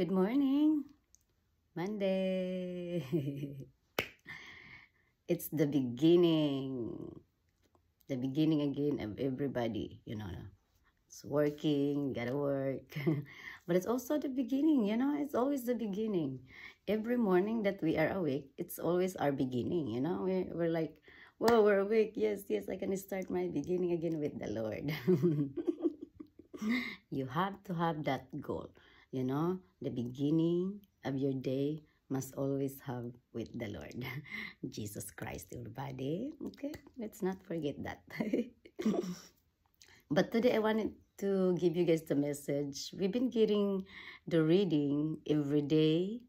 Good morning, Monday. It's the beginning again of everybody, It's working, gotta work. But it's also the beginning, it's always the beginning. Every morning that we are awake, it's always our beginning, We're like, whoa, we're awake. Yes, yes, I can start my beginning again with the Lord. You have to have that goal, the beginning of your day must always have with the Lord, Jesus Christ, everybody. Okay, let's not forget that. But today I wanted to give you guys the message. We've been getting the reading every day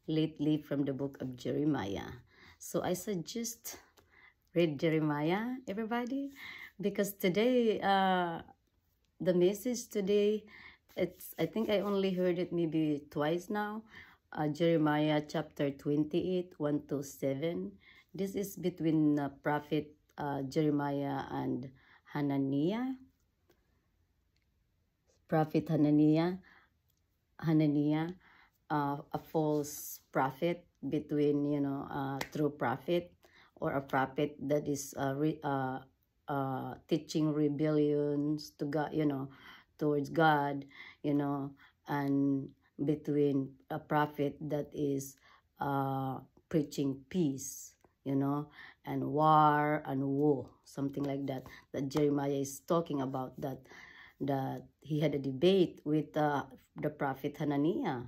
lately from the book of Jeremiah. So I suggest read Jeremiah, everybody, because today, the message today, I think I only heard it maybe twice now. Jeremiah chapter 28, 1 to 7. This is between prophet Jeremiah and Hananiah. Prophet Hananiah, a false prophet between, true prophet, or a prophet that is teaching rebellions to God, towards God, and between a prophet that is preaching peace, and war and woe, something like that. That Jeremiah is talking about that he had a debate with the prophet Hananiah,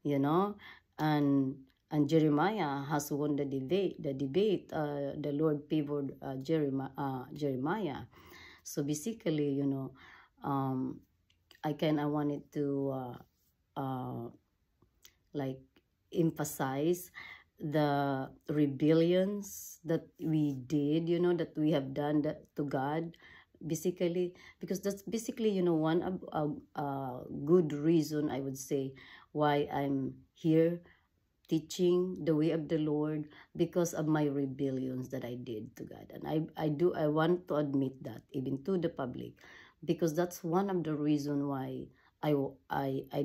and Jeremiah has won the debate. The Lord favored Jeremiah. So basically, I wanted to like emphasize the rebellions that we did, that we have done to God, basically, because that's basically, one a good reason, I would say, why I'm here teaching the way of the Lord, because of my rebellions that I did to God. And I want to admit that even to the public, because that's one of the reason why I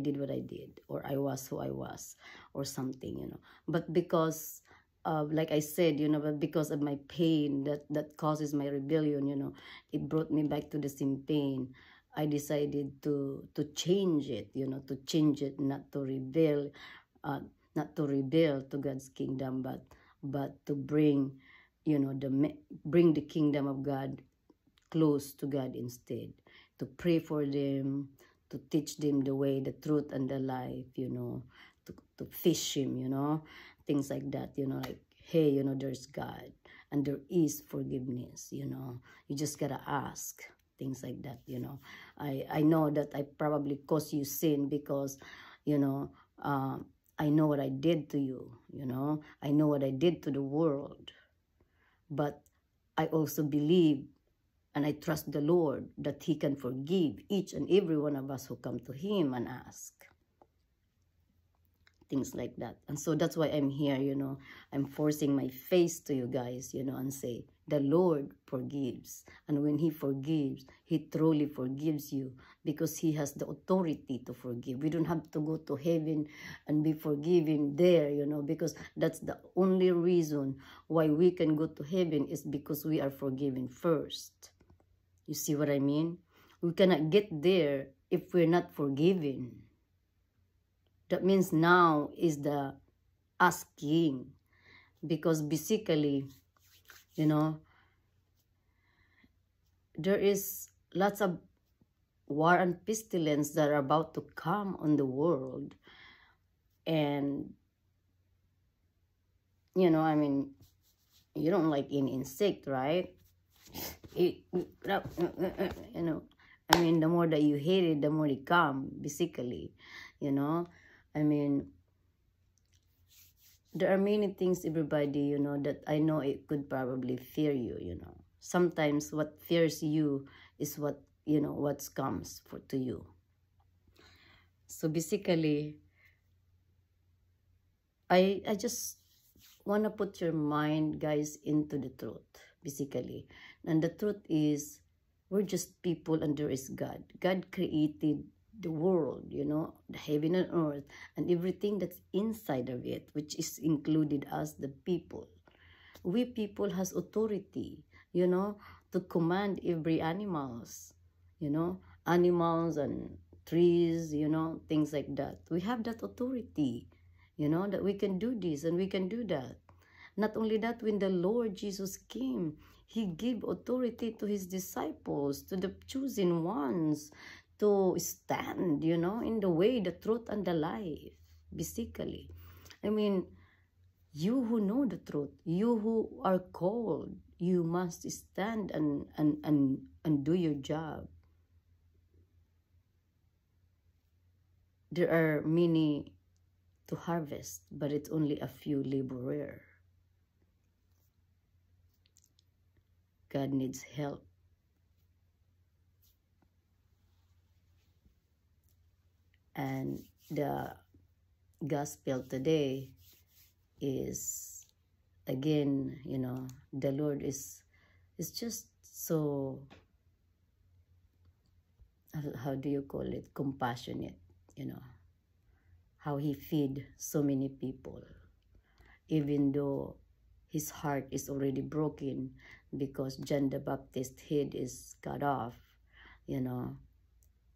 did what I did, or I was who I was, or something, But because like I said, but because of my pain that causes my rebellion, it brought me back to the same pain. I decided to change it, to change it, not to rebel, to God's kingdom, but to bring, bring the kingdom of God close to God instead, to pray for them, to teach them the way, the truth, and the life, to fish him, things like that, like, hey, there's God, and there is forgiveness, you just gotta ask, things like that, I know that I probably caused you sin because, I know what I did to you, I know what I did to the world, but I also believe and I trust the Lord that he can forgive each and every one of us who come to him and ask. Things like that. And so that's why I'm here, I'm forcing my face to you guys, and say, the Lord forgives. And when he forgives, he truly forgives you, because he has the authority to forgive. We don't have to go to heaven and be forgiven there, because that's the only reason why we can go to heaven, is because we are forgiven first. You see what I mean? We cannot get there if we're not forgiven. That means now is the asking, because basically, there is lots of war and pestilence that are about to come on the world. And, you don't like any insect, right? The more that you hate it, the more it come, basically, there are many things, everybody, that I know it could probably fear you, Sometimes what fears you is what, what comes to you. So basically, I just want to put your mind, guys, into the truth, basically. And the truth is, we're just people and there is God. God created the world, you know, the heaven and earth, and everything that's inside of it, which is included us, the people. We people has authority, you know, to command every animals, you know, animals and trees, you know, things like that. We have that authority, you know, that we can do this and we can do that. Not only that, when the Lord Jesus came, he gave authority to his disciples, to the chosen ones, to stand, you know, in the way, the truth, and the life, basically. I mean, you who know the truth, you who are called, you must stand and do your job. There are many to harvest, but it's only a few laborers. God needs help. And the gospel today is, again, you know, the Lord is just so, how do you call it, compassionate, you know, how he feed so many people, even though his heart is already broken because John the Baptist's head is cut off, you know,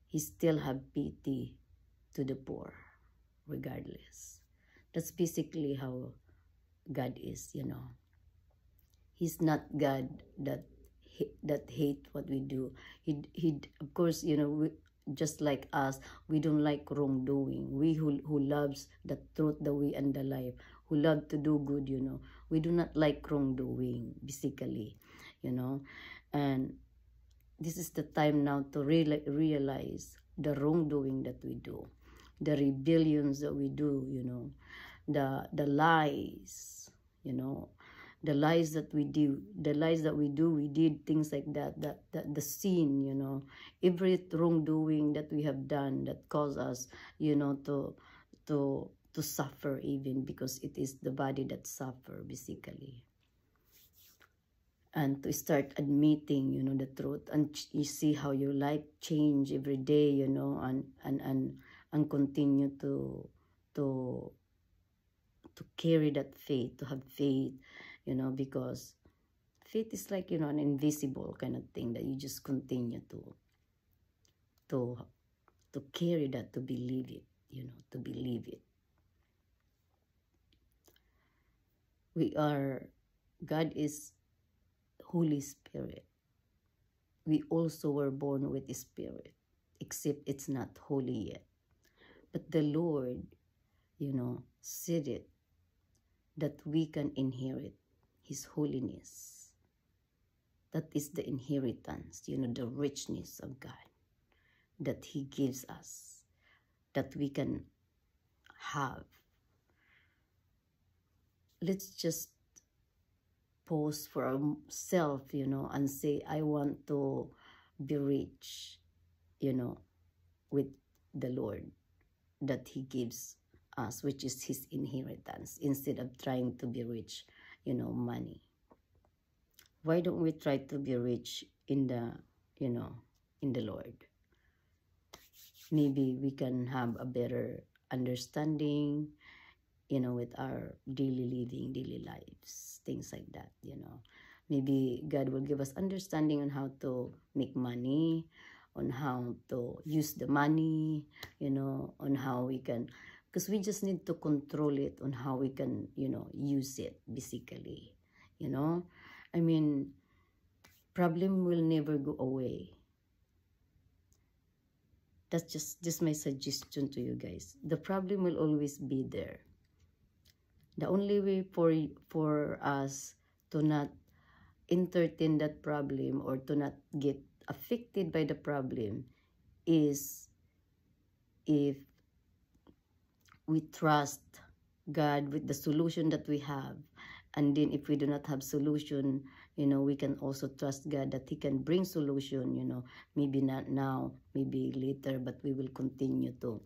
he still have pity to the poor, regardless. That's basically how God is, you know. He's not God that hate what we do. He of course, you know, just like us, we don't like wrongdoing. We who loves the truth, the way, and the life, who love to do good, you know, we do not like wrongdoing, basically, you know. And this is the time now to realize the wrongdoing that we do, the rebellions that we do, you know, the lies, you know, the lies that we do, we did things like that, the sin, you know, every wrongdoing that we have done that caused us, you know, to suffer, even because it is the body that suffer, basically. And to start admitting, you know, the truth, and you see how your life change every day, you know, and continue to carry that faith, to have faith, you know, because faith is like, you know, an invisible kind of thing that you just continue to carry that, to believe it, you know, to believe it. God is Holy Spirit. We also were born with the Spirit, except it's not holy yet. But the Lord, you know, said it, that we can inherit his holiness. That is the inheritance, you know, the richness of God that he gives us, that we can have. Let's just pause for ourselves, you know, and say, I want to be rich, you know, with the Lord that he gives us, which is his inheritance, instead of trying to be rich, you know, money. Why don't we try to be rich in the, you know, in the Lord? Maybe we can have a better understanding, you know, with our daily living, daily lives, things like that, you know. Maybe God will give us understanding on how to make money, on how to use the money, you know, on how we can, because we just need to control it, on how we can, you know, use it, basically, you know. I mean, problem will never go away. That's just my suggestion to you guys. The problem will always be there. The only way for us to not entertain that problem, or to not get affected by the problem, is if we trust God with the solution that we have. And then if we do not have solution, you know, we can also trust God that he can bring solution, you know, maybe not now, maybe later, but we will continue to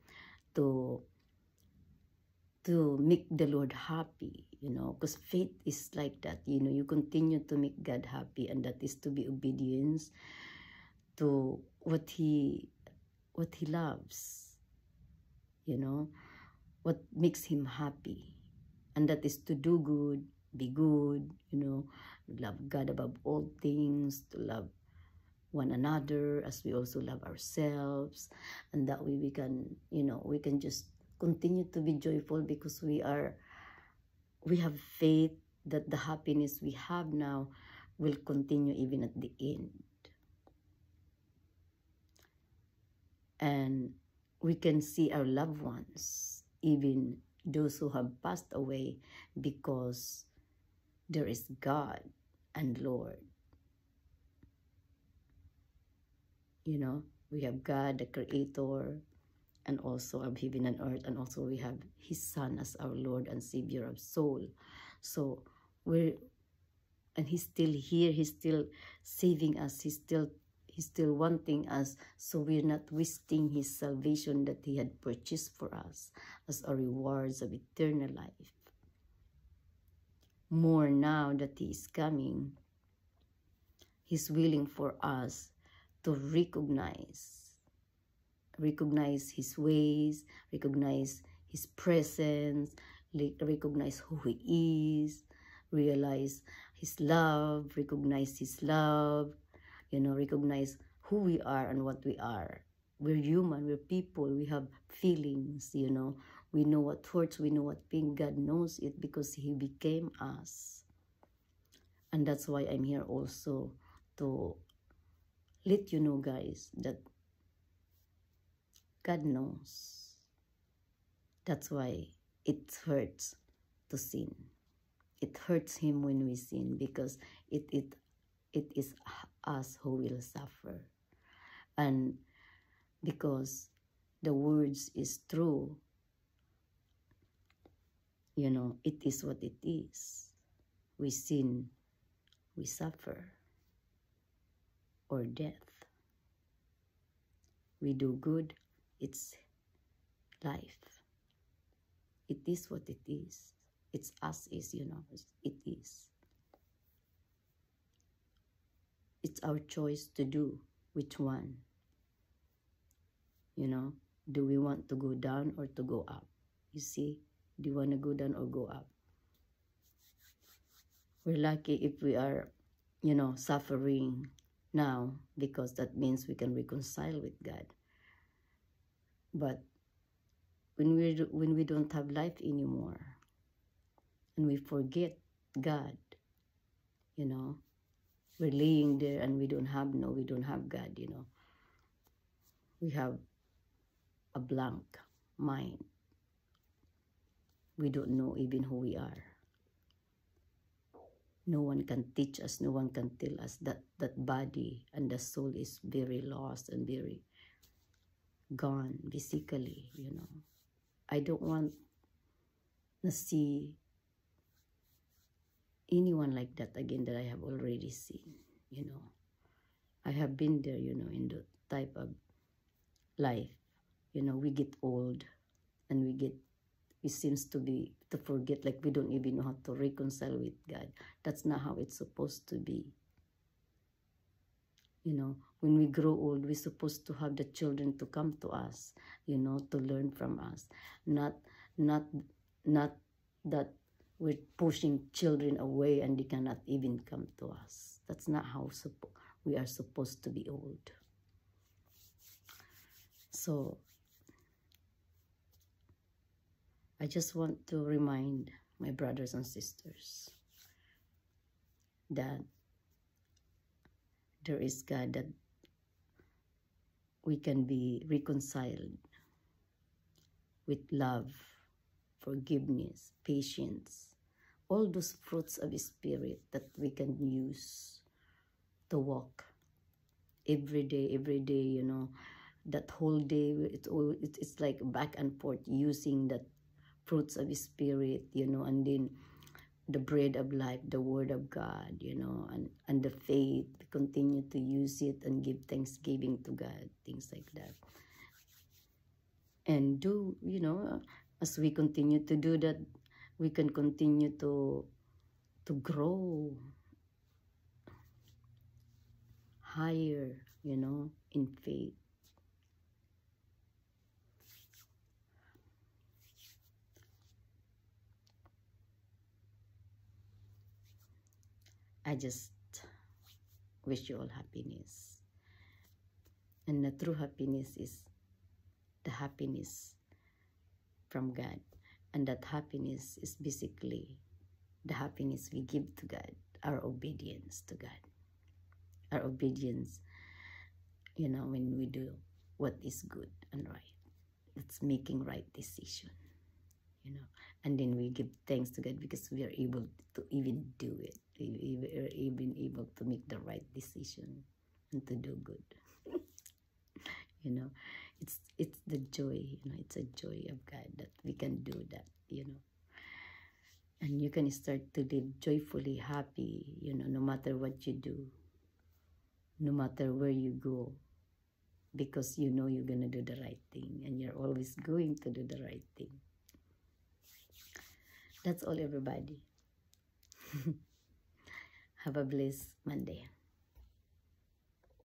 make the Lord happy, you know, because faith is like that, you know, you continue to make God happy, and that is to be obedience to what he what he loves, you know, what makes him happy. And that is to do good, be good, you know, love God above all things, to love one another as we also love ourselves. And that way we can, you know, we can just continue to be joyful because we have faith that the happiness we have now will continue even at the end. And we can see our loved ones, even those who have passed away, because there is God and Lord. You know, we have God, the Creator, and also of heaven and earth, and also we have His Son as our Lord and Savior of soul. So and He's still here, He's still saving us, He's still wanting us, so we're not wasting His salvation that He had purchased for us as our rewards of eternal life. More now that He is coming, He's willing for us to recognize His ways, recognize His presence, recognize who He is, realize His love, recognize His love, you know, recognize who we are and what we are. We're human, we're people, we have feelings, you know. We know what hurts, we know what pain. God knows it because He became us. And that's why I'm here also to let you know, guys, that God knows. That's why it hurts to sin. It hurts Him when we sin because it is us who will suffer. And because the words is true, you know, it is what it is. We sin, we suffer, or death. We do good, it's life. It is what it is. It's us is, you know, it is. It's our choice to do which one. You know, do we want to go down or to go up? You see, do you want to go down or go up? We're lucky if we are, you know, suffering now because that means we can reconcile with God. But when we don't have life anymore and we forget God, you know, we're laying there and we don't have God, you know. We have a blank mind. We don't know even who we are. No one can teach us, no one can tell us that body and the soul is very lost and very gone physically, you know. I don't want to see anyone like that again that I have already seen, you know. I have been there, you know, in the type of life. You know, we get old and we seems to forget, like we don't even know how to reconcile with God. That's not how it's supposed to be. You know, when we grow old, we're supposed to have the children to come to us, you know, to learn from us. Not that we're pushing children away and they cannot even come to us. That's not how we are supposed to be old. So I just want to remind my brothers and sisters that there is God, that we can be reconciled with love, forgiveness, patience, all those fruits of the Spirit that we can use to walk every day, you know. That whole day, it's like back and forth using that fruits of the Spirit, you know, and then the bread of life, the Word of God, you know, and the faith, continue to use it and give thanksgiving to God, things like that. And do, you know, as we continue to do that, we can continue to grow higher, you know, in faith. I just wish you all happiness. And the true happiness is the happiness from God. And that happiness is basically the happiness we give to God, our obedience to God. Our obedience, you know, when we do what is good and right. It's making right decision, you know. And then we give thanks to God because we are able to even do it. We are even able to make the right decision and to do good. You know, it's the joy, you know, it's a joy of God that we can do that, you know. And you can start to live joyfully, happy, you know, no matter what you do, no matter where you go, because you know you're going to do the right thing and you're always going to do the right thing. That's all, everybody. Have a blessed Monday.